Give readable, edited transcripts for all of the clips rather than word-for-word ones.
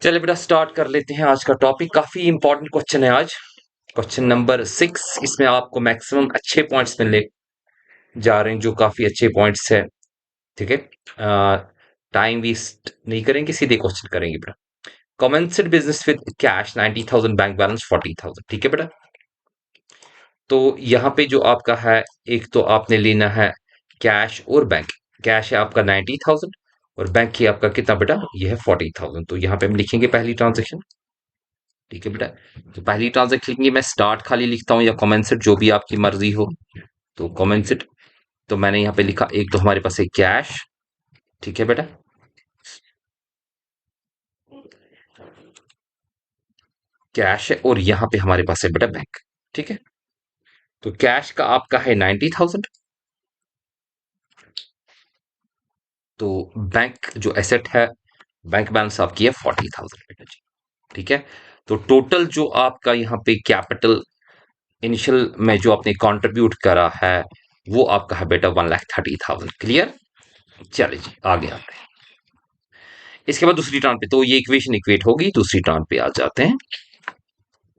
चलिए बेटा स्टार्ट कर लेते हैं आज का टॉपिक। काफी इंपॉर्टेंट क्वेश्चन है आज। Question number 6। इसमें आपको मैक्सिमम अच्छे पॉइंट्स मिलने जा रहे हैं, जो काफी अच्छे पॉइंट्स है। ठीक है। टाइम वेस्ट नहीं करेंगे, सीधे क्वेश्चन करेंगे बेटा। Commenced business with cash 90,000, bank balance 40,000। ठीक है बेटा। तो यहाँ पे जो आपका है, एक तो आपने लेना है कैश और बैंक। कैश है आपका 90,000 और बैंक की आपका कितना बेटा, ये है 40,000। तो यहाँ पे हम लिखेंगे पहली ट्रांजेक्शन। ठीक है बेटा। तो पहली ट्रांजेक्शन लिखेंगे, मैं स्टार्ट खाली लिखता हूँ या कमेंसेट, जो भी आपकी मर्जी हो। तो कमेंसेट, तो मैंने यहाँ पे लिखा, एक तो हमारे पास है कैश। ठीक है बेटा। कैश है और यहाँ पे हमारे पास है बेटा बैंक। ठीक है। तो कैश का आपका है 90,000। तो बैंक जो एसेट है, बैंक बैलेंस आपकी है 40,000 बेटा जी। ठीक है। तो टोटल जो आपका यहाँ पे कैपिटल इनिशियल में जो आपने कंट्रीब्यूट करा है, वो आपका है बेटा 1,30,000। क्लियर। चलिए जी आगे आते हैं। इसके बाद दूसरी टर्म पे, तो ये इक्वेशन इक्वेट होगी। दूसरी टर्म पे आ जाते हैं।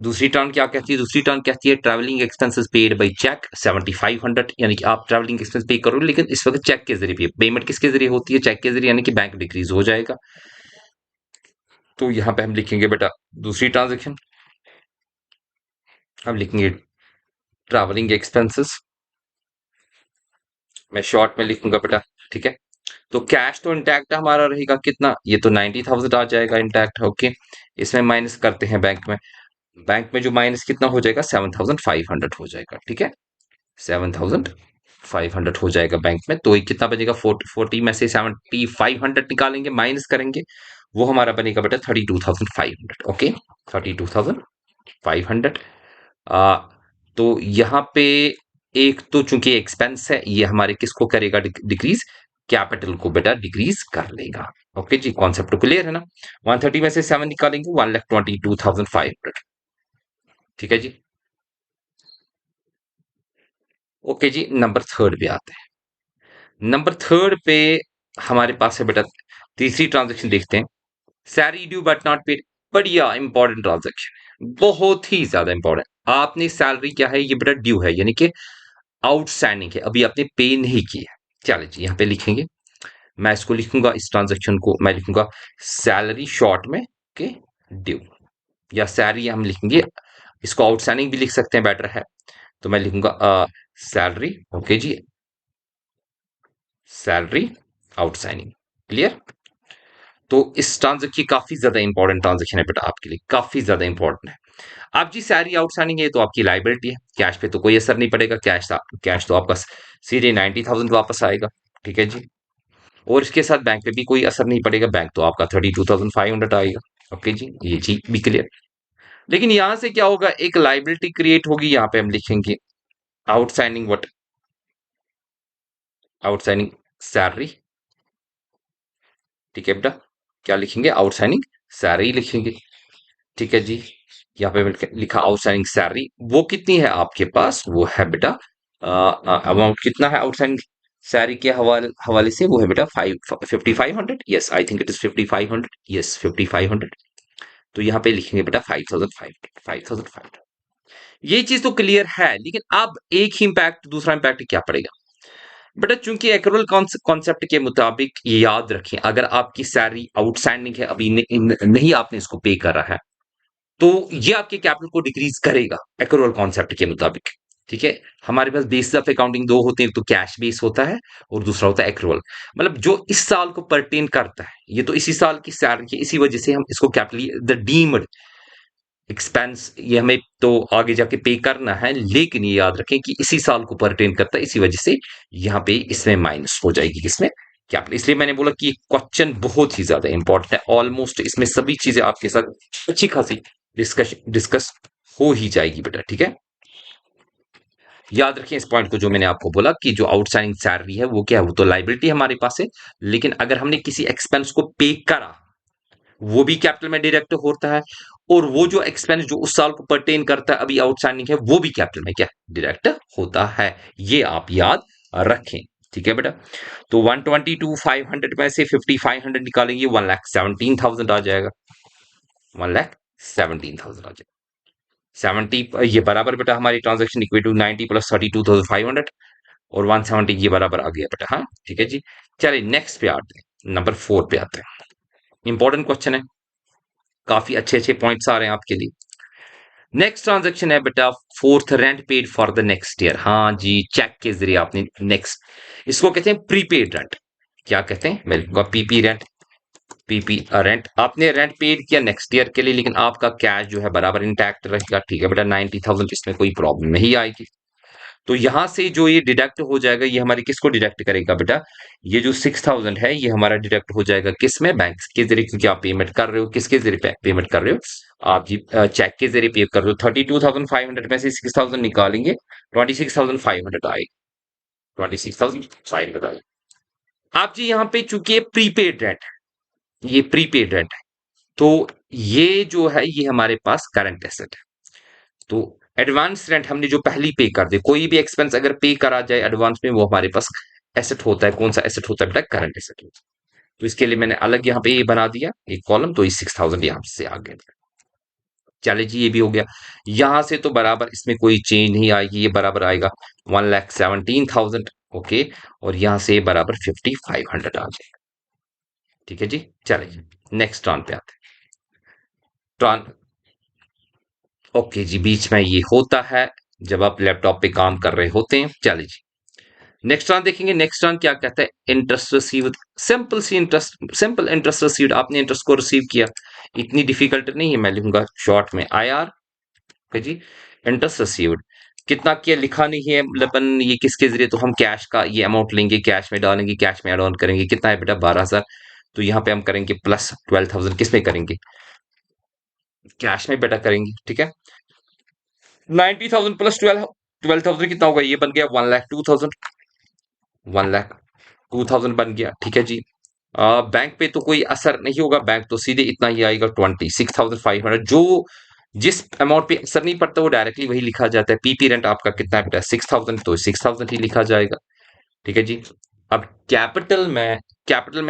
दूसरी टर्म क्या कहती है? दूसरी टर्म कहती है travelling expenses paid by cheque 7,500। यानी कि आप ट्रैवलिंग एक्सपेंस पे करोगे, लेकिन इस वक्त चेक के जरिए पेमेंट किसके जरिए होती है? चेक के जरिए, यानी कि बैंक डिक्रीज हो जाएगा। तो यहाँ पे हम लिखेंगे बेटा दूसरी ट्रांजेक्शन, हम लिखेंगे ट्रैवलिंग एक्सपेंसेस। मैं शॉर्ट में लिखूंगा बेटा। ठीक है। तो कैश तो इंटैक्ट हमारा रहेगा कितना, ये तो 90,000 आ जाएगा इंटैक्ट। ओके। इसमें माइनस करते हैं बैंक में। बैंक में जो माइनस कितना हो जाएगा, 7,500 हो जाएगा। ठीक है। 7,500 हो जाएगा बैंक में। तो ये कितना बनेगा, 40 में से 7,500 निकालेंगे, माइनस करेंगे, वो हमारा बनेगा बेटा 32,500। ओके। 32,500। आ, तो यहाँ पे एक तो चूंकि एक्सपेंस है, ये हमारे किसको करेगा डिक्रीज, कैपिटल को बेटा डिक्रीज कर लेगा। ओके जी, कॉन्सेप्ट क्लियर है ना। 130 में से 7 निकालेंगे, 1,22,500। ठीक है जी। ओके जी, नंबर थर्ड पे आते हैं। नंबर थर्ड पे हमारे पास है बेटा तीसरी ट्रांजेक्शन, देखते हैं। Salary due but not paid. बढ़िया इंपॉर्टेंट ट्रांजेक्शन, बहुत ही ज्यादा इंपॉर्टेंट। आपने सैलरी क्या है, ये बेटा ड्यू है, यानी कि आउटस्टैंडिंग है, अभी आपने पे नहीं की है। चलिए जी यहाँ पे लिखेंगे। मैं इसको लिखूंगा, इस ट्रांजेक्शन को मैं लिखूंगा सैलरी शॉर्ट में के ड्यू, या सैलरी हम लिखेंगे। इसको आउटस्टैंडिंग भी लिख सकते हैं, बेटर है। तो मैं लिखूंगा सैलरी। ओके जी, सैलरी आउटस्टैंडिंग। क्लियर। तो इस ट्रांजेक्शन की काफी ज्यादा इंपॉर्टेंट ट्रांजेक्शन है बेटा आपके लिए, काफी ज्यादा इंपॉर्टेंट है। आप जी सैलरी आउटस्टैंडिंग है तो आपकी लाइबिलिटी है, कैश पे तो कोई असर नहीं पड़ेगा। कैश तो आपका सीधे 90,000 वापस आएगा। ठीक है जी। और इसके साथ बैंक पे भी कोई असर नहीं पड़ेगा, बैंक तो आपका 32,500 आएगा। ओके जी, ये चीज भी क्लियर। लेकिन यहां से क्या होगा, एक लाइबिलिटी क्रिएट होगी। यहाँ पे हम लिखेंगे आउटस्टैंडिंग वट, आउटस्टैंडिंग सैलरी। ठीक है बेटा। क्या लिखेंगे, आउटस्टैंडिंग सैलरी लिखेंगे। ठीक है जी। यहाँ पे मैंने लिखा आउटस्टैंडिंग सैलरी, वो कितनी है आपके पास, वो है बेटा अमाउंट कितना है आउटस्टैंडिंग सैलरी के हवाले हवाले से, वो है बेटा 5,500। Yes, I think it is 5,500। Yes, 5,500। तो यहाँ पे लिखेंगे बेटा 5,500, 5,500। ये चीज तो क्लियर है, लेकिन अब एक ही इम्पैक्ट, दूसरा इम्पैक्ट क्या पड़ेगा बेटा? चूंकि एक्रूअल कॉन्सेप्ट के मुताबिक ये याद रखें, अगर आपकी सैलरी आउटस्टैंडिंग है, अभी नहीं आपने इसको पे करा है, तो ये आपके कैपिटल को डिक्रीज करेगा एक्रूअल कॉन्सेप्ट के मुताबिक। ठीक है। हमारे पास बेसिस ऑफ अकाउंटिंग दो होते हैं, एक तो कैश बेस होता है और दूसरा होता है एक्रूअल। मतलब जो इस साल को परटेन करता है, ये तो इसी साल की सैलरी है, इसी वजह से हम इसको कैपिटल द डीम्ड एक्सपेंस, ये हमें तो आगे जाके पे करना है, लेकिन ये याद रखें कि इसी साल को परटेन करता है, इसी वजह से यहाँ पे इसमें माइनस हो जाएगी, किसमें, कैपिटल। इसलिए मैंने बोला कि क्वेश्चन बहुत ही ज्यादा इंपॉर्टेंट है, ऑलमोस्ट इसमें सभी चीजें आपके साथ अच्छी खासी डिस्कस डिस्कस हो ही जाएगी बेटा। ठीक है। याद रखें इस पॉइंट को, जो मैंने आपको बोला कि जो आउटस्टैंडिंग सैलरी है वो क्या है, वो तो लाइबिलिटी हमारे पास है, लेकिन अगर हमने किसी एक्सपेंस को पे करा, वो भी कैपिटल में डायरेक्ट होता है। और वो जो एक्सपेंस जो उस साल को परटेन करता है, अभी आउटस्टैंडिंग है, वो भी कैपिटल में क्या डायरेक्ट होता है। ये आप याद रखें। ठीक है बेटा। तो 122,500 में से 5,500 निकालेंगे, 1,17,000 आ जाएगा। 1,17,000 आ जाएगा। 70 ये बराबर बेटा हमारी ट्रांजेक्शन इक्वल टू 90 प्लस 32,500 और 170 ये बराबर आ गया बेटा। हाँ ठीक है जी। चलिए नेक्स्ट पे आते हैं, नंबर 4 पे आते हैं। इंपॉर्टेंट क्वेश्चन है, काफी अच्छे अच्छे पॉइंट्स आ रहे हैं आपके लिए। नेक्स्ट ट्रांजेक्शन है बेटा fourth, rent paid for the next year. हाँ जी, चेक के जरिए आपने नेक्स्ट, इसको कहते हैं प्रीपेड रेंट। क्या कहते हैं, मैं लिखूंगा पीपी रेंट। पीपी रेंट आपने रेंट पेड किया नेक्स्ट ईयर के लिए, लेकिन आपका कैश जो है बराबर इंटैक्ट रहेगा। ठीक है बेटा, 90,000, इसमें कोई प्रॉब्लम नहीं आएगी। तो यहां से जो ये डिडक्ट हो जाएगा, ये हमारी किसको डिडक्ट करेगा बेटा, ये जो 6,000 है ये हमारा डिडक्ट हो जाएगा किस में, बैंक के जरिए, क्योंकि आप पेमेंट कर रहे हो किसके जरिए, पेमेंट कर रहे हो आप जी चेक के जरिए पे कर रहे हो। 32,500 में से 6,000 निकालेंगे, 26,500 आएगी। 26,500 आएगी। आप जी यहाँ पे चूंकि ये प्रीपेड रेंट है, ये प्रीपेड रेंट है, तो ये जो है ये हमारे पास करंट एसेट है। तो एडवांस रेंट हमने जो पहली पे कर दे, कोई भी एक्सपेंस अगर पे करा जाए एडवांस में, वो हमारे पास एसेट होता है। कौन सा एसेट होता है बेटा, करंट एसेट होता है। तो इसके लिए मैंने अलग यहाँ पे ये बना दिया एक कॉलम, तो ये 6,000 यहाँ से आ गया। चले जी, ये भी हो गया। यहां से तो बराबर इसमें कोई चेंज नहीं आएगी, ये बराबर आएगा 1,17,000। ओके, और यहां से बराबर 5,500 आ जाएगा। ठीक है जी। चलिए नेक्स्ट टर्न पे आते हैं। टर्न, ओके जी, बीच में ये होता है जब आप लैपटॉप पे काम कर रहे होते हैं। चलिए जी, नेक्स्ट रन देखेंगे। नेक्स्ट रन क्या कहता है, इंटरेस्ट रिसीव्ड। सिंपल सी इंटरेस्ट, सिंपल इंटरेस्ट रिसीव्ड, आपने इंटरेस्ट को रिसीव किया, इतनी डिफिकल्ट नहीं है। मैं लिखूंगा शॉर्ट में IR जी। इंटरेस्ट रिसीव्ड कितना किया लिखा नहीं है, मतलब ये किसके जरिए, तो हम कैश का ये अमाउंट लेंगे, कैश में डालेंगे, कैश में एड ऑन करेंगे। कितना है बेटा, 12,000। तो यहाँ पे हम करेंगे प्लस 12,000, किस में करेंगे, कैश में बेटा करेंगे। ठीक है, 90,000 प्लस 12,000 कितना होगा, ये बन गया 1,02,000। 1,02,000 बन गया। ठीक है जी। बैंक पे तो कोई असर नहीं होगा, बैंक तो सीधे इतना ही आएगा 26,500। जो जिस अमाउंट पे असर नहीं पड़ता वो डायरेक्टली वही लिखा जाता है। पीपी रेंट आपका कितना है बेटा, 6,000, तो 6,000 ही लिखा जाएगा। ठीक है जी। अब कैपिटल में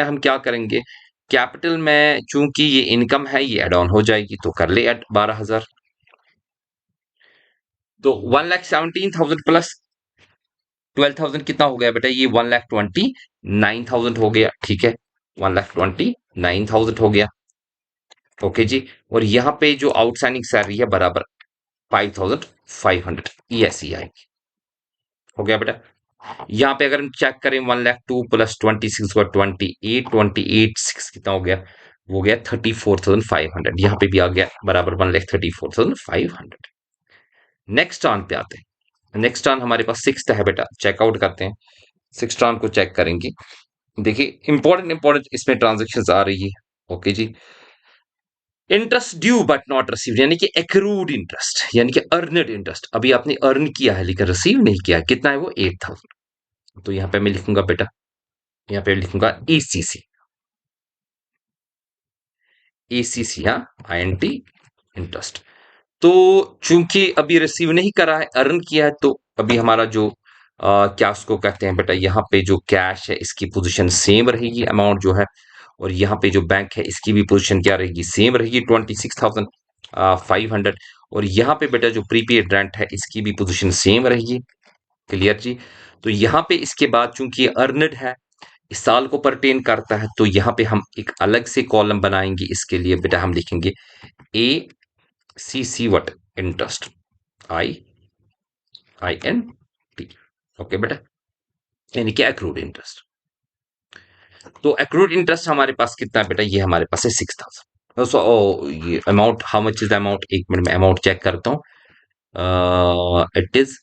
हम क्या करेंगे, कैपिटल में चूंकि ये इनकम है ये एड ऑन हो जाएगी, तो कर ले एड 12,000। तो 1,17,000 प्लस 12,000 कितना हो गया बेटा, ये 1,29,000 हो गया। ठीक है, 1,29,000 हो गया। ओके जी। और यहाँ पे जो आउटस्टैंडिंग सैलरी है बराबर 5,500, ये ऐसी आएगी। हो गया बेटा। यहाँ पे अगर हम चेक करें 1,02,000 प्लस 26 का 28,6 कितना हो गया, वो गया 34,500। यहाँ पे भी आ गया बराबर 1,34,500। नेक्स्ट ऑन पे आते हैं। नेक्स्ट ऑन हमारे पास सिक्स है बेटा, चेकआउट करते हैं। सिक्स ऑन को चेक करेंगे। देखिए इंपॉर्टेंट इंपॉर्टेंट इसमें ट्रांजेक्शन आ रही है। ओके जी। Interest due but not receive, यानी कि एक्रूड इंटरेस्ट, यानी कि अर्नड इंटरेस्ट, अभी आपने अर्न किया है लेकिन रिसीव नहीं किया है। कितना है वो, 8,000। तो यहाँ पे मैं लिखूंगा बेटा, यहाँ पे लिखूंगा ECC। ECC, हाँ, INT, इंटरेस्ट। तो चूंकि अभी रिसीव नहीं करा है, अर्न किया है, तो अभी हमारा जो क्या उसको कहते हैं बेटा, यहाँ पे जो कैश है इसकी पोजीशन सेम रहेगी, अमाउंट जो है। और यहाँ पे जो बैंक है इसकी भी पोजीशन क्या रहेगी, सेम रहेगी, 26,500। और यहाँ पे बेटा जो प्रीपेड रेंट है इसकी भी पोजीशन सेम रहेगी। क्लियर जी। तो यहाँ पे इसके बाद चूंकि ये अर्नड है, इस साल को परटेन करता है, तो यहाँ पे हम एक अलग से कॉलम बनाएंगे। इसके लिए बेटा हम लिखेंगे ACC what, interest, INT। Okay बेटा, यानी कि एक्रूड इंटरेस्ट। तो एक्रूड इंटरेस्ट हमारे पास कितना है बेटा, ये हमारे पास है 6,000। सो ये amount, how much is the amount, एक मिनट में अमाउंट चेक करता हूँ। It is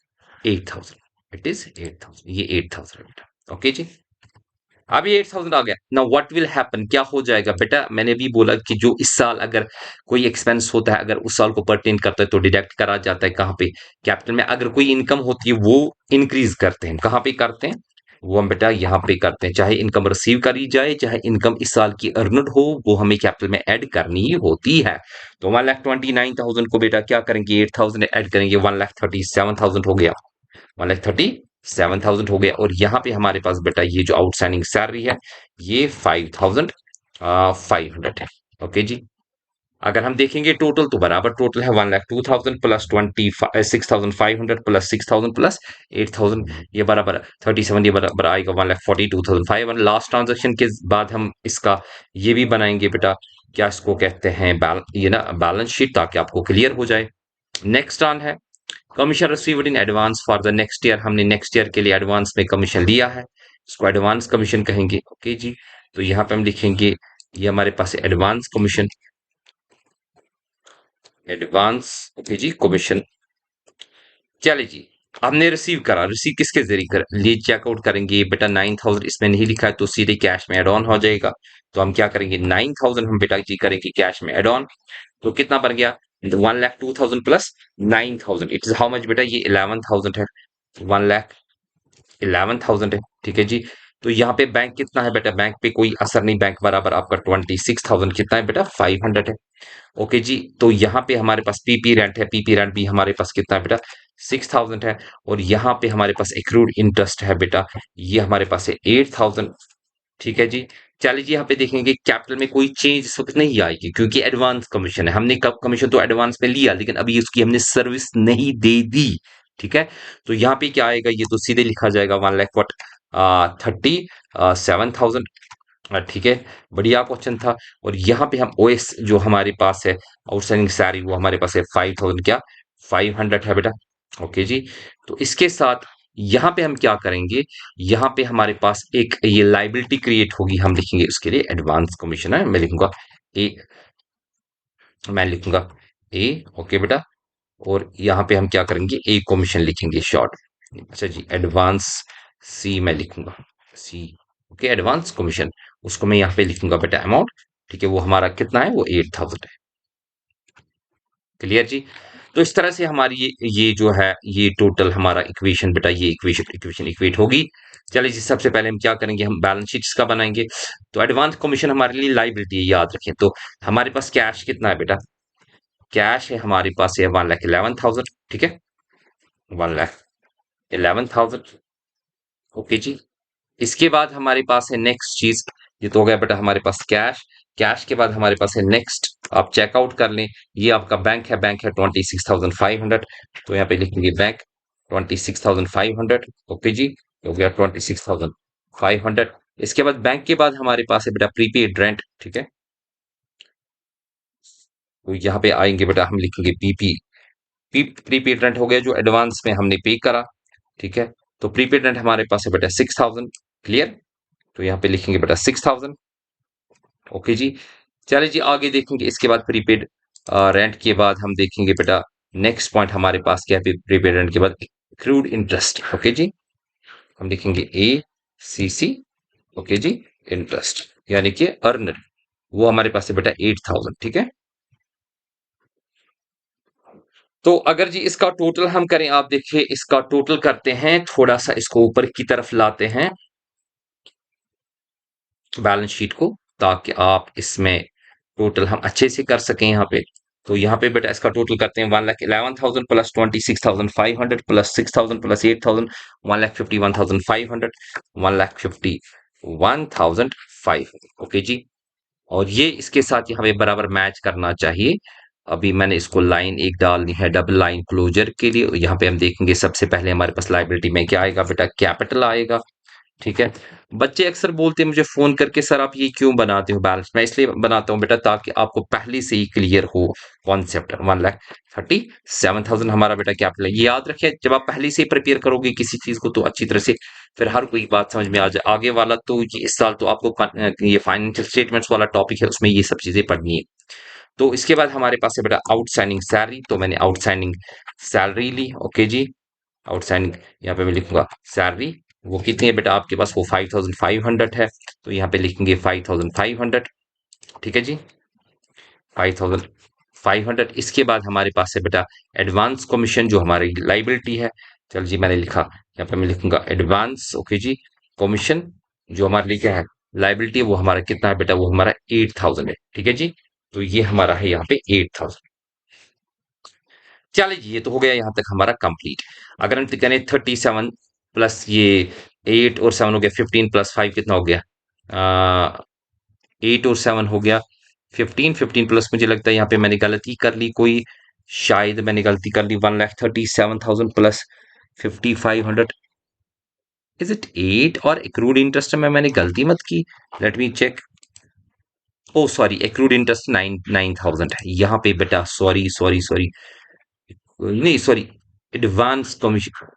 8,000। इट इज 8,000, ये 8,000 है बेटा। ओके जी। अब ये 8,000 आ गया। नाउ व्हाट विल हैपन, क्या हो जाएगा बेटा, मैंने भी बोला कि जो इस साल अगर कोई एक्सपेंस होता है, अगर उस साल को परटेन करता है तो डिडक्ट करा जाता है। कहाँ पे, कैपिटल में। अगर कोई इनकम होती है वो इंक्रीज करते हैं, कहाँ पे करते हैं, वो हम बेटा यहाँ पे करते हैं। चाहे इनकम रिसीव करी जाए, चाहे इनकम इस साल की अर्नड हो, वो हमें कैपिटल में ऐड करनी ही होती है। तो 1,29,000 को बेटा क्या करेंगे, 8,000 ऐड करेंगे, 1,37,000 हो गया। 1,37,000 हो गया। और यहाँ पे हमारे पास बेटा ये जो आउटस्टैंडिंग सैलरी है ये 5,500 है। ओके जी। अगर हम देखेंगे टोटल तो बराबर टोटल है 1,02,000 प्लस 26,500 प्लस 6,000 प्लस 8,000, ये बराबर 37, ये बराबर आएगा 1,42,500। लास्ट ट्रांजेक्शन के बाद हम इसका ये भी बनाएंगे बेटा, क्या इसको कहते हैं, ये ना बैलेंस शीट, ताकि आपको क्लियर हो जाए। नेक्स्ट ऑन है commission received in advance for the next year, हमने नेक्स्ट ईयर के लिए एडवांस में कमीशन लिया है, इसको एडवांस कमीशन कहेंगे। ओके जी, तो यहाँ पे हम लिखेंगे ये हमारे पास एडवांस कमीशन, एडवांस, ओके जी, कमीशन। चलिए जी, हमने रिसीव करा, रिसीव किसके जरिए कर लिए, चेकआउट करेंगे बेटा 9,000 इसमें नहीं लिखा है तो सीधे कैश में एड ऑन हो जाएगा। तो हम क्या करेंगे, 9,000 हम बेटा जी करेंगे कैश में एड ऑन। तो कितना बन गया, 1,02,000 plus 9,000, it is how much बेटा, ये 11,000 है, 1,11,000 है, ठीक है जी। तो यहाँ पे बैंक कितना है बेटा, बैंक पे कोई असर नहीं, बैंक बराबर आपका 26,000 कितना है बेटा, 500 है। ओके जी, तो यहाँ पे हमारे पास पीपी रेंट है, पीपी रेंट भी हमारे पास कितना है बेटा, 6,000 है। और यहाँ पे हमारे पास एक्रूड इंटरेस्ट है बेटा, ये हमारे पास है 8,000, ठीक है जी। चलिए जी, यहाँ पे देखेंगे कैपिटल में कोई चेंज इस वक्त नहीं आएगी, क्योंकि एडवांस कमीशन है, हमने कब कमीशन तो एडवांस में लिया, लेकिन अभी उसकी हमने सर्विस नहीं दे दी, ठीक है। तो यहाँ पे क्या आएगा, ये तो सीधे लिखा जाएगा 1,37,000, ठीक है, बढ़िया क्वेश्चन था। और यहाँ पे हम ओएस जो हमारे पास है, आउटस्टैंडिंग सैलरी, वो हमारे पास है 5,000, क्या 500 है बेटा। ओके जी, तो इसके साथ यहाँ पे हम क्या करेंगे, यहाँ पे हमारे पास एक ये लाइबिलिटी क्रिएट होगी, हम लिखेंगे उसके लिए एडवांस कमीशन है, मैं लिखूंगा ए, मैं लिखूंगा ए, ओके बेटा। और यहाँ पे हम क्या करेंगे, ए कमीशन लिखेंगे शॉर्ट। अच्छा जी, एडवांस सी मैं लिखूंगा, सी, ओके, एडवांस कमीशन, उसको मैं यहाँ पे लिखूंगा बेटा अमाउंट, ठीक है, वो हमारा कितना है, वो 8,000 है। क्लियर जी। तो इस तरह से हमारी ये जो है, ये टोटल हमारा इक्वेशन बेटा, ये इक्वेशन इक्वेशन इक्वेट होगी। चलिए जी, सबसे पहले हम क्या करेंगे, हम बैलेंस शीट इसका बनाएंगे। तो एडवांस कमीशन हमारे लिए लाइबिलिटी है, याद रखें। तो हमारे पास कैश कितना है बेटा, कैश है हमारे पास है 1,11,000, ठीक है, 1,11,000, ओके जी। इसके बाद हमारे पास है नेक्स्ट चीज, ये तो हो गया बेटा हमारे पास कैश। कैश के बाद हमारे पास है नेक्स्ट, आप चेकआउट कर लें, ये आपका बैंक है, बैंक है 26,500, तो यहाँ पे लिखेंगे बैंक 26,500, ओके जी, ये हो गया 26,500। इसके बाद बैंक के बाद हमारे पास है बेटा प्रीपेड रेंट, ठीक है, तो यहाँ पे आएंगे बेटा, हम लिखेंगे प्रीपेड रेंट हो गया जो एडवांस में हमने पे करा, ठीक है। तो प्रीपेड रेंट हमारे पास है बेटा 6,000, क्लियर। तो यहाँ पे लिखेंगे बेटा 6,000, ओके जी। चलिए जी, आगे देखेंगे इसके बाद प्रीपेड रेंट के बाद हम देखेंगे बेटा नेक्स्ट पॉइंट हमारे पास क्या है, प्रीपेड रेंट के बाद एक्रूड इंटरेस्ट, ओके जी, हम लिखेंगे ए सी सी, ओके जी, इंटरेस्ट, यानी कि अर्न, वो हमारे पास है बेटा 8,000, ठीक है। तो अगर जी इसका टोटल हम करें, आप देखिए इसका टोटल करते हैं, थोड़ा सा इसको ऊपर की तरफ लाते हैं बैलेंस शीट को, ताकि आप इसमें टोटल हम अच्छे से कर सकें यहाँ पे। तो यहाँ पे बेटा इसका टोटल करते हैं, 1,11,000 प्लस 26,500 प्लस 6,000 प्लस 8,000, 1,51,500, 1,51,500, ओके जी। और ये इसके साथ यहाँ पे बराबर मैच करना चाहिए। अभी मैंने इसको लाइन एक डालनी है डबल लाइन क्लोजर के लिए। यहाँ पे हम देखेंगे सबसे पहले हमारे पास लाइबिलिटी में क्या आएगा बेटा, कैपिटल आएगा, ठीक है। बच्चे अक्सर बोलते हैं मुझे फोन करके, सर आप ये क्यों बनाते हो बैलेंस, मैं इसलिए बनाता हूँ बेटा ताकि आपको पहले से ही क्लियर हो कॉन्सेप्ट। 1,37,000 हमारा बेटा कैपिटल है, ये याद रखिए, जब आप पहले से ही प्रिपेयर करोगे किसी चीज को तो अच्छी तरह से फिर हर कोई बात समझ में आ जाए। आगे वाला तो ये इस साल तो आपको ये फाइनेंशियल स्टेटमेंट्स वाला टॉपिक है, उसमें ये सब चीजें पढ़नी है। तो इसके बाद हमारे पास है बेटा आउटस्टैंडिंग सैलरी, तो मैंने आउटस्टैंडिंग सैलरी ली, ओके जी, आउटस्टैंडिंग, यहाँ पे मैं लिखूंगा सैलरी, वो कितनी है बेटा आपके पास, वो 5,500 है, तो यहाँ पे लिखेंगे 5,500, ठीक है जी, 5,500। इसके बाद हमारे पास है बेटा एडवांस कमीशन जो हमारी लाइबिलिटी है, चल जी मैंने लिखा, यहाँ पे मैं लिखूंगा एडवांस, ओके जी, कमीशन जो हमारे लिए क्या है, लाइबिलिटी, वो हमारा कितना है बेटा, वो हमारा 8,000 है, ठीक है जी। तो ये हमारा है यहाँ पे 8,000। चलिए जी, ये तो हो गया यहाँ तक हमारा कंप्लीट। अगर हम करें 37 प्लस ये 8 और 7 हो गया, 15 प्लस 5 कितना हो गया, 8 और 7 हो गया 15 प्लस मुझे लगता है यहाँ पे मैंने गलती कर ली कोई, शायद मैंने गलती कर ली। 1,37,000 प्लस 5,500, इज इट 8? और एक्रूड इंटरेस्ट में मैंने गलती मत की, लेट मी चेक। ओ सॉरी, एक्रूड इंटरेस्ट 9,000 है यहाँ पे बेटा, सॉरी सॉरी सॉरी, नहीं सॉरी, एडवांस कमीशन,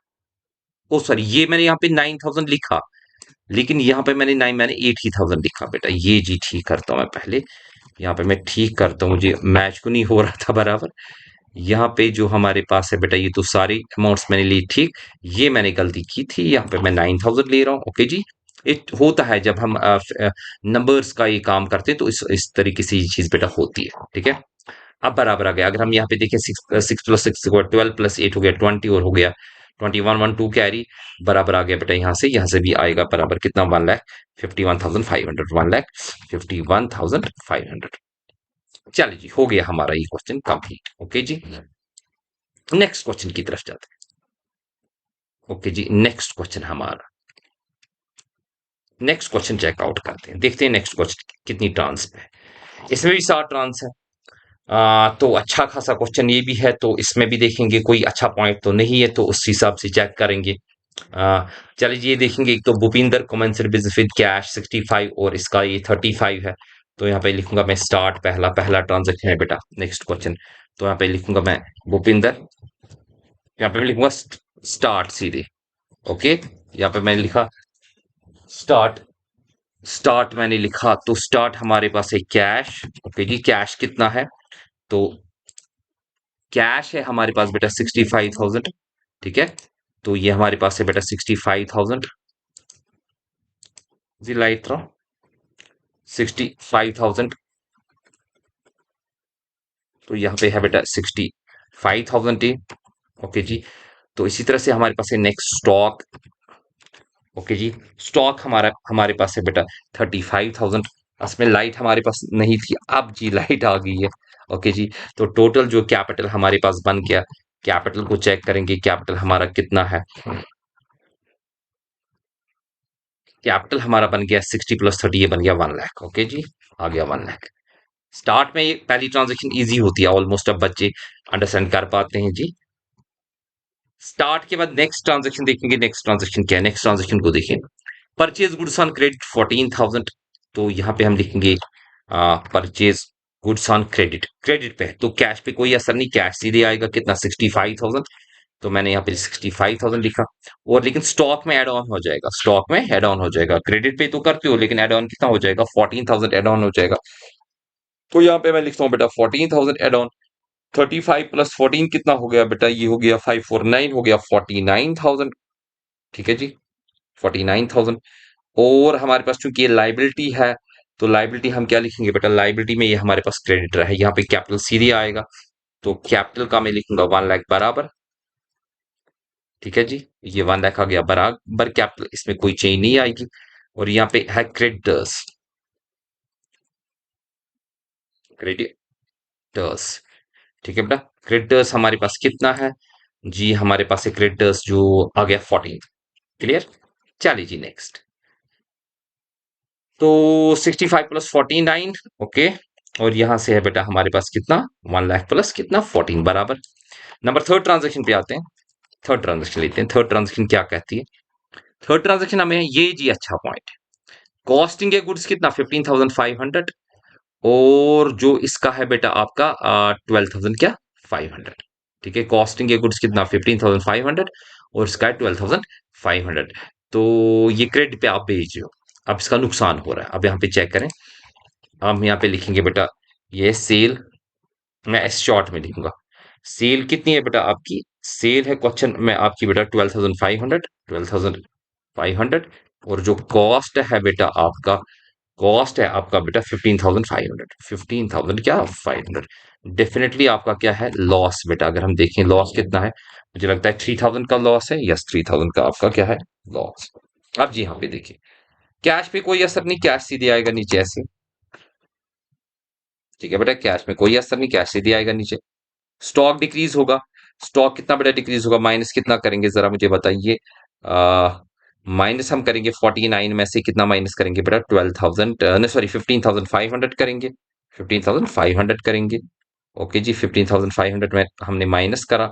ओ सॉरी, ये मैंने यहाँ पे 9,000 लिखा, लेकिन यहाँ पे मैंने 80,000 लिखा बेटा, ये जी ठीक करता हूँ मैं पहले, यहाँ पे मैं ठीक करता हूँ, मुझे मैच को नहीं हो रहा था बराबर। यहाँ पे जो हमारे पास है बेटा, ये तो सारे अमाउंट्स मैंने लिए ठीक, ये मैंने गलती की थी, यहाँ पे मैं 9,000 ले रहा हूँ। ओके जी, इट होता है जब हम नंबर्स का ये काम करते हैं, तो इस तरीके से ये चीज बेटा होती है, ठीक है। अब बराबर आ गया, अगर हम यहाँ पे देखें, 6 प्लस 6 हुआ 12 प्लस 8 हो गया 20 और हो गया 21, 1 2 कैरी, बराबर आ गया बेटा, यहाँ से भी आएगा बराबर कितना, 1,51,500, 1,51,500। चलिए जी, हो गया हमारा ये क्वेश्चन कंप्लीट। ओके जी, नेक्स्ट क्वेश्चन की तरफ जाते हैं। ओके जी, नेक्स्ट क्वेश्चन हमारा, नेक्स्ट क्वेश्चन चेकआउट करते हैं, देखते हैं नेक्स्ट क्वेश्चन कितनी टर्न्स पे है। इसमें भी 7 टर्न्स है। तो अच्छा खासा क्वेश्चन ये भी है, तो इसमें भी देखेंगे कोई अच्छा पॉइंट तो नहीं है, तो उस हिसाब से चेक करेंगे। आ, चलिए ये देखेंगे, एक तो भूपिंदर कमेंसर बिजनेस विद कैश 65 और इसका ये 35 है। तो यहाँ पे लिखूंगा मैं स्टार्ट, पहला पहला ट्रांजेक्शन है बेटा, नेक्स्ट क्वेश्चन। तो यहाँ पे लिखूंगा मैं भूपिंदर, यहाँ पे मैं लिखूंगा स्टार्ट सीधे। ओके, यहाँ पे मैंने लिखा स्टार्ट, स्टार्ट मैंने लिखा, तो स्टार्ट हमारे पास है कैश। ओके जी, कैश कितना है, तो कैश है हमारे पास बेटा 65,000, ठीक है। तो ये हमारे पास है बेटा 65,000 जी, लाइट रहा 65,000, तो यहाँ पे है बेटा 65,000 टी। ओके जी, तो इसी तरह से हमारे पास है नेक्स्ट स्टॉक। ओके जी, स्टॉक हमारा हमारे पास है बेटा 35,000, इसमें लाइट हमारे पास नहीं थी, अब जी लाइट आ गई है। ओके जी, तो टोटल जो कैपिटल हमारे पास बन गया, कैपिटल को चेक करेंगे, कैपिटल हमारा कितना है, कैपिटल हमारा बन गया 60 प्लस 30, ये बन गया 1 लाख। ओके जी, आ गया 1 लाख। स्टार्ट में ये पहली ट्रांजेक्शन इजी होती है ऑलमोस्ट, अब बच्चे अंडरस्टैंड कर पाते हैं जी। स्टार्ट के बाद नेक्स्ट ट्रांजेक्शन देखेंगे, नेक्स्ट ट्रांजेक्शन क्या है, नेक्स्ट ट्रांजेक्शन को देखें, परचेज गुड्स ऑन क्रेडिट 14,000। तो यहाँ पे हम लिखेंगे purchase goods on credit, credit पे है, तो कैश पे कोई असर नहीं, कैश सीधे आएगा कितना 65,000, तो मैंने यहाँ पे 65,000 लिखा। और लेकिन स्टॉक में एड ऑन हो जाएगा, स्टॉक में एड ऑन हो जाएगा, क्रेडिट पे तो करते हो लेकिन एड ऑन कितना हो जाएगा, 14,000 एड ऑन हो जाएगा। तो यहाँ पे मैं लिखता हूँ बेटा 14,000 एड ऑन, 35 प्लस 14 कितना हो गया बेटा, ये हो गया 549, हो गया 49,000, ठीक है जी, 49,000। और हमारे पास चूंकि ये लाइबिलिटी है, तो लाइबिलिटी हम क्या लिखेंगे बेटा, लाइबिलिटी में ये हमारे पास क्रेडिटर है, यहाँ पे कैपिटल सीधे आएगा, तो कैपिटल का मैं लिखूंगा 1 लाख बराबर, ठीक है जी, ये 1 लाख आ गया बराबर कैपिटल, इसमें कोई चेंज नहीं आएगी। और यहाँ पे है क्रेडिटर्स, क्रेडिटर्स, ठीक है बेटा, क्रेडिटर्स हमारे पास कितना है जी, हमारे पास है क्रेडिटर्स जो आ गया 14। क्लियर, चलिए जी नेक्स्ट। तो 65 प्लस 49, ओके, और यहां से है बेटा हमारे पास कितना, 1 लाख प्लस कितना 14 बराबर। नंबर थर्ड ट्रांजेक्शन पे आते हैं, थर्ड ट्रांजेक्शन लेते हैं, थर्ड ट्रांजेक्शन क्या कहती है, थर्ड ट्रांजेक्शन हमें ये जी अच्छा पॉइंट, कॉस्टिंग है गुड्स कितना 15,500, और जो इसका है बेटा आपका 12,000 क्या 500, ठीक है, कॉस्टिंग है गुड्स कितना 15,500 और इसका है 12,500। तो ये क्रेडिट पे आप भेज रहे हो, अब इसका नुकसान हो रहा है, अब यहाँ पे चेक करें, हम यहाँ पे लिखेंगे बेटा, ये सेल, मैं इस शॉर्ट में लिखूंगा, सेल कितनी है बेटा आपकी, सेल है क्वेश्चन में आपकी बेटा 12,500, 12,500, और जो कॉस्ट है बेटा आपका, कॉस्ट है आपका बेटा 15,500, 15,000 क्या 500। डेफिनेटली आपका क्या है लॉस बेटा, अगर हम देखें लॉस कितना है, मुझे लगता है 3,000 का लॉस है, यस 3,000 का आपका क्या है लॉस। अब जी यहाँ पे देखिए, कैश पे कोई असर नहीं, कैश सीधे आएगा नीचे ऐसे, ठीक है बेटा, कैश में कोई असर नहीं, कैश सीधे आएगा नीचे। स्टॉक डिक्रीज होगा, स्टॉक कितना बेटा डिक्रीज होगा, माइनस कितना करेंगे जरा मुझे बताइए, माइनस हम करेंगे 49 में से कितना माइनस करेंगे बेटा 12,000, सॉरी 15,500 करेंगे, 15,500 करेंगे। ओके जी, 15,500 में हमने माइनस करा,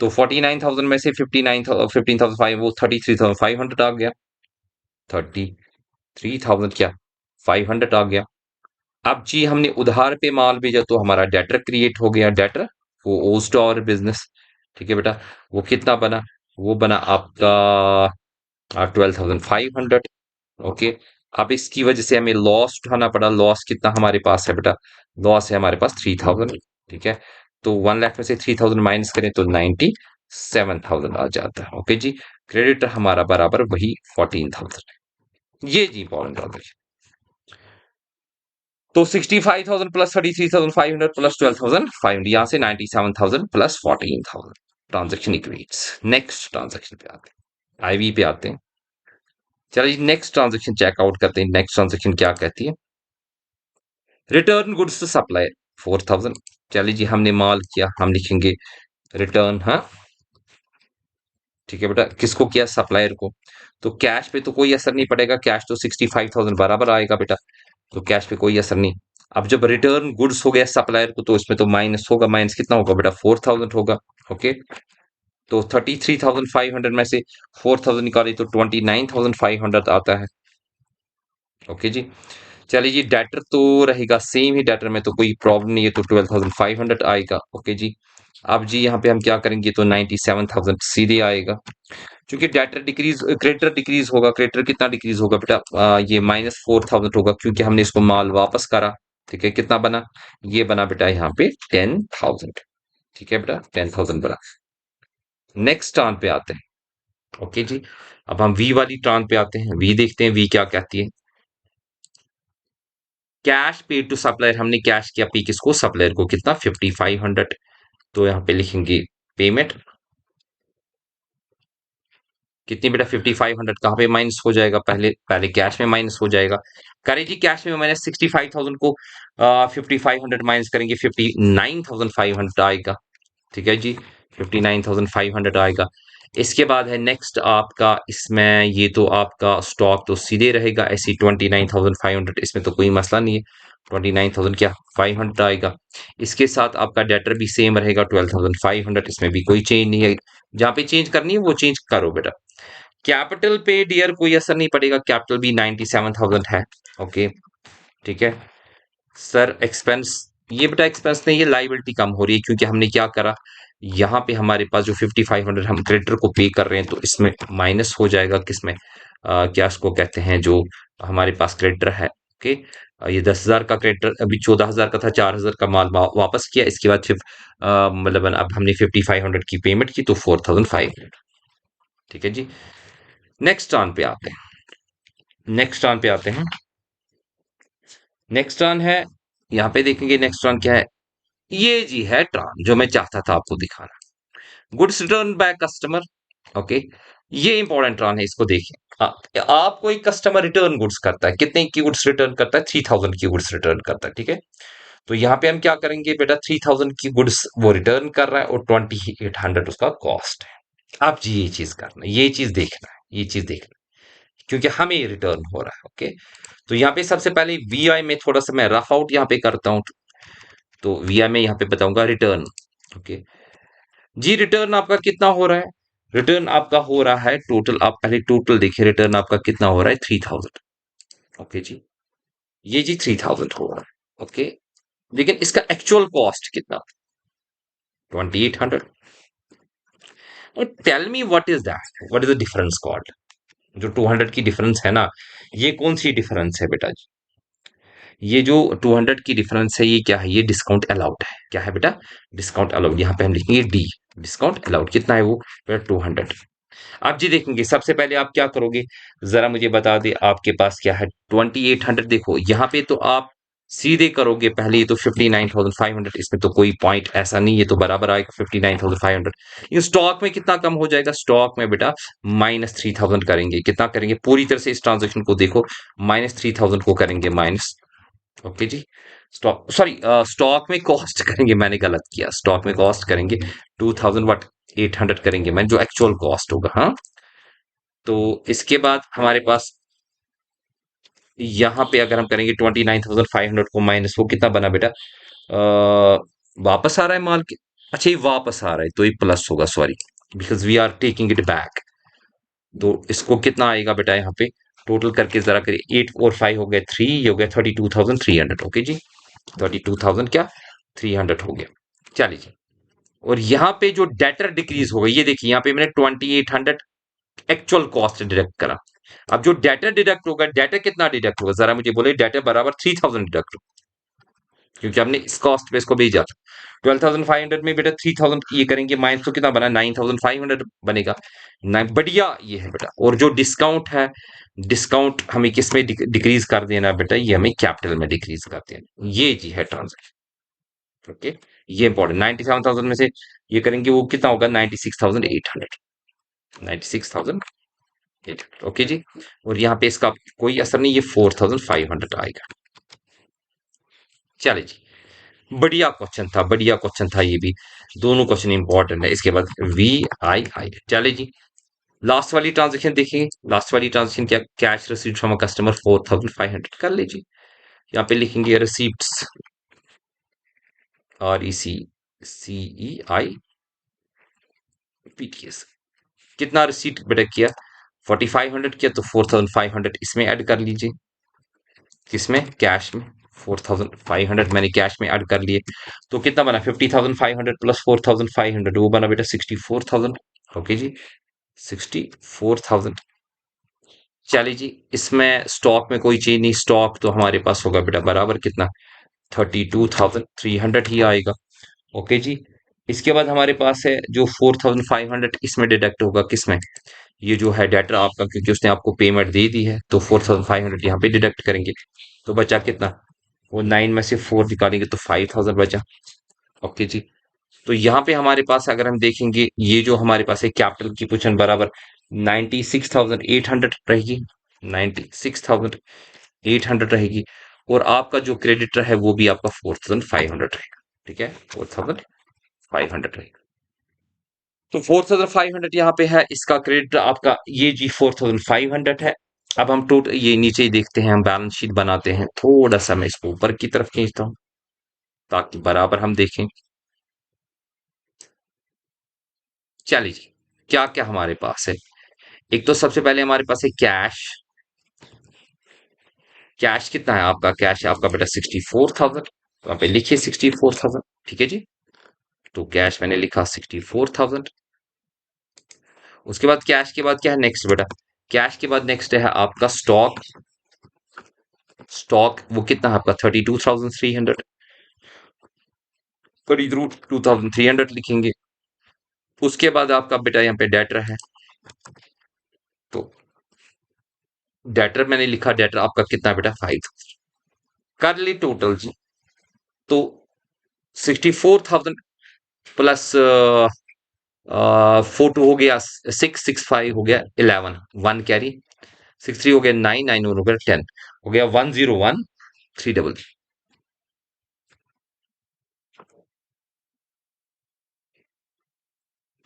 तो 49,000 में से 15,500 वो 33,500 आ गया। 33,000 क्या 500 आ गया। अब जी हमने उधार पे माल भेजा तो हमारा डेटर क्रिएट हो गया, डेटर वो ओज टू आवर बिजनेस। ठीक है बेटा, वो कितना बना, वो बना आपका 12,500। ओके, अब इसकी वजह से हमें लॉस उठाना पड़ा। लॉस कितना हमारे पास है बेटा, लॉस है हमारे पास 3,000। ठीक है, तो 1 लाख में से 3,000 माइनस करें तो 97,000 आ जाता है। ओके जी, क्रेडिट हमारा बराबर वही 14,000। ये जी इंपॉर्टेंट बात है। तो 65,000 प्लस 33,500 प्लस 12,500, यहाँ से 97,000 plus 14,000 transaction equates. Next transaction पे आते हैं, आईवी पे आते हैं। चलिए नेक्स्ट ट्रांजेक्शन चेकआउट करते हैं। नेक्स्ट ट्रांजेक्शन क्या कहती है, रिटर्न गुड्स टू सप्लायर 4,000। चलिए जी हमने माल किया, हम लिखेंगे रिटर्न, हाँ ठीक है बेटा, किसको किया, सप्लायर को। तो कैश पे तो कोई असर नहीं पड़ेगा, कैश तो 65,000 बराबर आएगा बेटा, तो कैश पे कोई असर नहीं। अब जब रिटर्न गुड्स हो गया सप्लायर को तो इसमें तो माइनस होगा, माइनस कितना होगा बेटा 4,000 होगा। ओके, तो 33,500 में से 4,000 निकाली तो 29,500 आता है। ओके जी, चलिए जी डेटर तो रहेगा सेम ही, डेटर में तो कोई प्रॉब्लम नहीं है, तो 12,500 आएगा। ओके जी, अब जी यहाँ पे हम क्या करेंगे, तो 97,000 सीधे आएगा। क्योंकि डेटर डिक्रीज, क्रेडिटर डिक्रीज होगा। क्रेडिटर कितना डिक्रीज होगा बेटा, ये -4,000 होगा, क्योंकि हमने इसको माल वापस करा। ठीक है, कितना बना, ये बना बेटा यहाँ पे 10,000। ठीक है बेटा, 10,000 बना। नेक्स्ट टर्न पे आते हैं। ओके जी, अब हम वी वाली टर्न पे आते हैं। वी देखते हैं, वी क्या कहती है, कैश पेड टू सप्लायर। हमने कैश किया पे किसको, सप्लायर को, कितना 5,500। तो यहाँ पे लिखेंगे पेमेंट कितनी बेटा 5,500, कहाँ पे माइनस हो जाएगा, पहले पहले कैश में माइनस हो जाएगा। करें जी कैश में माइनस 65,000 को 5,500 माइनस करेंगे 59,500 आएगा। ठीक है जी, 59,500 आएगा। इसके बाद है नेक्स्ट आपका, इसमें ये तो आपका स्टॉक तो सीधे रहेगा ऐसी 29,500, इसमें तो कोई मसला नहीं है। 29,000 क्या 500 आएगा। इसके साथ आपका डेटर भी सेम रहेगा 12,500, इसमें भी कोई चेंज नहीं है। जहाँ पे चेंज करनी है वो चेंज करो बेटा। कैपिटल पे डियर कोई असर नहीं पड़ेगा, कैपिटल भी 97,000 है। ओके, ठीक है सर। एक्सपेंस, ये बेटा एक्सपेंस नहीं, ये लाइबिलिटी कम हो रही है, क्योंकि हमने क्या करा, यहाँ पे हमारे पास जो 5,500 हम क्रेडिटर को पे कर रहे हैं, तो इसमें माइनस हो जाएगा किसमें, क्या इसको कहते हैं, जो हमारे पास क्रेडिटर है। ओके, ये 10,000 का क्रेडिटर, अभी 14,000 का था, 4,000 का माल वापस किया। इसके बाद फिर मतलब अब हमने 5,500 की पेमेंट की, तो 4,500। ठीक है जी, नेक्स्ट टर्न पे आते हैं। नेक्स्ट टर्न पे आते हैं। नेक्स्ट टर्न है, यहाँ पे देखेंगे नेक्स्ट टर्न क्या है, ये जी है टर्न जो मैं चाहता था आपको दिखाना, goods return by customer. Okay, ये इंपॉर्टेंट टर्न है, इसको देखिए। आपको एक कस्टमर रिटर्न गुड्स करता है, कितने की गुड्स रिटर्न करता है, 3,000 की गुड्स रिटर्न करता है। ठीक है, तो यहाँ पे हम क्या करेंगे बेटा, 3,000 की गुड्स वो रिटर्न कर रहा है और 2,800 उसका कॉस्ट है। आप जी ये चीज करना, ये चीज देखना है, ये चीज देखना है, क्योंकि हमें रिटर्न हो रहा है। ओके, तो यहाँ पे सबसे पहले वीआई में थोड़ा सा मैं रफ आउट यहाँ पे करता हूँ। तो वीआई में यहाँ पे बताऊंगा रिटर्न। ओके जी, रिटर्न आपका कितना हो रहा है, रिटर्न आपका हो रहा है टोटल, आप पहले टोटल देखिए, रिटर्न आपका कितना हो रहा है 3,000। ओके जी, ये जी 3,000 हो रहा है। ओके, लेकिन इसका एक्चुअल कॉस्ट कितना, 2,800। Tell me what is that, what is the difference called, जो 200 की डिफरेंस है ना, ये कौन सी डिफरेंस है बेटा जी, ये जो 200 की डिफरेंस है, ये क्या है, ये डिस्काउंट अलाउड है। क्या है बेटा, डिस्काउंट अलाउड। यहाँ पे हम लिखेंगे डी, डिस्काउंट अलाउड। कितना है वो बेटा 200। आप जी देखेंगे, सबसे पहले आप क्या करोगे, जरा मुझे बता दे, आपके पास क्या है 2,800। देखो यहाँ पे तो आप सीधे करोगे पहले, ये तो 59,500, इसमें तो कोई पॉइंट ऐसा नहीं, ये तो बराबर आएगा 59,500। ये स्टॉक में कितना कम हो जाएगा, स्टॉक में बेटा -3,000 करेंगे। कितना करेंगे, पूरी तरह से इस ट्रांजेक्शन को देखो, -3,000 को करेंगे माइनस। ओके जी, स्टॉक सॉरी स्टॉक में कॉस्ट करेंगे, मैंने गलत किया, स्टॉक में कॉस्ट करेंगे 2,000 वट 800 करेंगे मैं, जो एक्चुअल कॉस्ट होगा। हाँ, तो इसके बाद हमारे पास यहाँ पे अगर हम करेंगे 29,500 को माइनस, वो कितना बना बेटा? वापस आ रहा है माल के, अच्छा ये वापस आ रहा है तो ये प्लस होगा, sorry, because we are taking it back. तो इसको कितना आएगा बेटा यहाँ पे? टोटल करके जरा करिए, 8 और 5 हो गए 3, ये हो गया 32,300। ओके जी, 32,000 क्या 300 हो गया। चलिए, और यहाँ पे जो डेटर डिक्रीज होगा, ये देखिए यहाँ पे मैंने 2800 एक्चुअल कॉस्ट डिडक्ट करा। अब जो डेटा डिडक्ट होगा, डेटा कितना डिडक्ट होगा जरा मुझे बोले? डेटा बराबर 3000 डिडक्ट, क्योंकि हमने इस कॉस्ट पे इसको भेजा था। 12,500 में बेटा 3000 ये करेंगे माइनस, तो कितना बना? 9,500 बनेगा। बढ़िया ये है बेटा। और जो डिस्काउंट है, डिस्काउंट हमें किस में डिक्रीज कर देना बेटा? ये हमें कैपिटल में डिक्रीज कर देना। ये जी है ट्रांजेक्शन। ओके, ये इंपॉर्टेंट। 97,000 में से ये करेंगे, वो कितना होगा? 96,800। 96,800। ओके जी। और यहाँ पे इसका कोई असर नहीं, ये 4,500 आएगा। चले जी, बढ़िया क्वेश्चन था, बढ़िया क्वेश्चन था ये भी। दोनों क्वेश्चन इंपॉर्टेंट है। इसके बाद VII। चले जी, लास्ट वाली ट्रांजेक्शन देखेंगे। लास्ट वाली ट्रांजेक्शन क्या? Cash received from a customer 4,500 कर लीजिए। यहाँ पे लिखेंगे रिसीप्ट्स, RECPTS। कितना रिसीट बेटा किया? 4,500 किया, तो 4,500 इसमें ऐड कर लीजिए। किसमें? कैश में। 4,500 मैंने कैश में ऐड कर लिए, तो कितना बना? 50,500 प्लस 4,500, वो बना बेटा 64,000। ओके जी, 64,000। चलिए जी, इसमें स्टॉक में कोई चीज नहीं, स्टॉक तो हमारे पास होगा बेटा बराबर कितना? 32,300 ही आएगा। ओके जी। इसके बाद हमारे पास है जो 4,500 इसमें डिडक्ट होगा, किसमें? ये जो है डेटर आपका, क्योंकि उसने आपको पेमेंट दे दी है, तो 4,500 यहाँ पे डिडक्ट करेंगे, तो बचा कितना? वो 9 में से 4 निकालेंगे तो 5,000 बचा। ओके जी। तो यहाँ पे हमारे पास अगर हम देखेंगे, ये जो हमारे पास है कैपिटल की पोजीशन बराबर 96,800 रहेगी। 96,800 रहेगी। और आपका जो क्रेडिटर है वो भी आपका 4,500 रहेगा। ठीक है, 4,500 रहेगा। तो 4,500 यहाँ पे है, इसका क्रेडिट आपका ये जी 4,500 है। अब हम टोटल ये नीचे ही देखते हैं, हम बैलेंस शीट बनाते हैं। थोड़ा सा मैं इसको ऊपर की तरफ खींचता हूँ ताकि बराबर हम देखें। चलिए जी, क्या क्या हमारे पास है? एक तो सबसे पहले हमारे पास है कैश। कैश कितना है आपका? कैश है आपका बेटा 64,000। वहां पे लिखिए 64,000। ठीक है जी, तो कैश मैंने लिखा 64,000। उसके बाद कैश के बाद क्या है नेक्स्ट बेटा? कैश के बाद नेक्स्ट है आपका स्टॉक। स्टॉक वो कितना है आपका? 32,300। 32,300 लिखेंगे। उसके बाद आपका बेटा यहाँ पे डेटर है, तो डेटर मैंने लिखा, डेटर आपका कितना बेटा? 5,000। कर ली टोटल जी, तो 64,000 प्लस 4 2 हो गया 6 6 5 हो गया 11, 1 कैरी, 6 3 हो गया 9 9 हो गया 10, हो गया 101,300।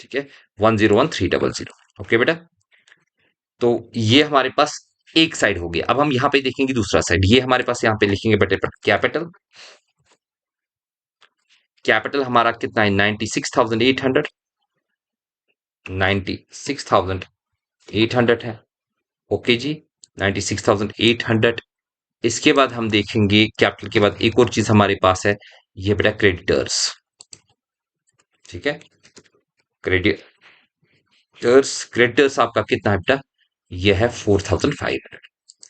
ठीक है, 101,300। ओके बेटा, तो ये हमारे पास एक साइड हो गया। अब हम यहाँ पे देखेंगे दूसरा साइड। ये हमारे पास यहाँ पे लिखेंगे बेटे कैपिटल। कैपिटल हमारा कितना है? 96,800। 96,800 है। ओके जी, 96,800। इसके बाद हम देखेंगे कैपिटल के बाद एक और चीज हमारे पास है, ये बेटा क्रेडिटर्स। ठीक है, क्रेडिटर्स। क्रेडिटर्स आपका कितना है बेटा? ये है 4,500।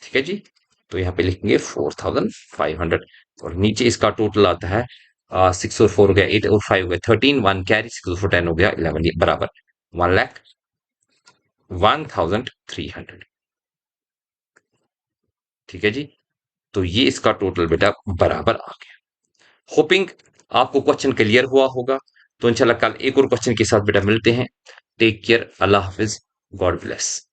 ठीक है जी, तो यहाँ पे लिखेंगे 4,500। और नीचे इसका टोटल आता है 6 और 4 हो गया 8 और 5 हो गया 13, 1 कैरी, 6 और 4 10 हो गया 11, ये बराबर 1,01,300। ठीक है जी, तो ये इसका टोटल बेटा बराबर आ गया। होपिंग आपको क्वेश्चन क्लियर हुआ होगा। तो इंशाल्लाह कल एक और क्वेश्चन के साथ बेटा मिलते हैं। टेक केयर, अल्लाह हाफिज, गॉड ब्लेस।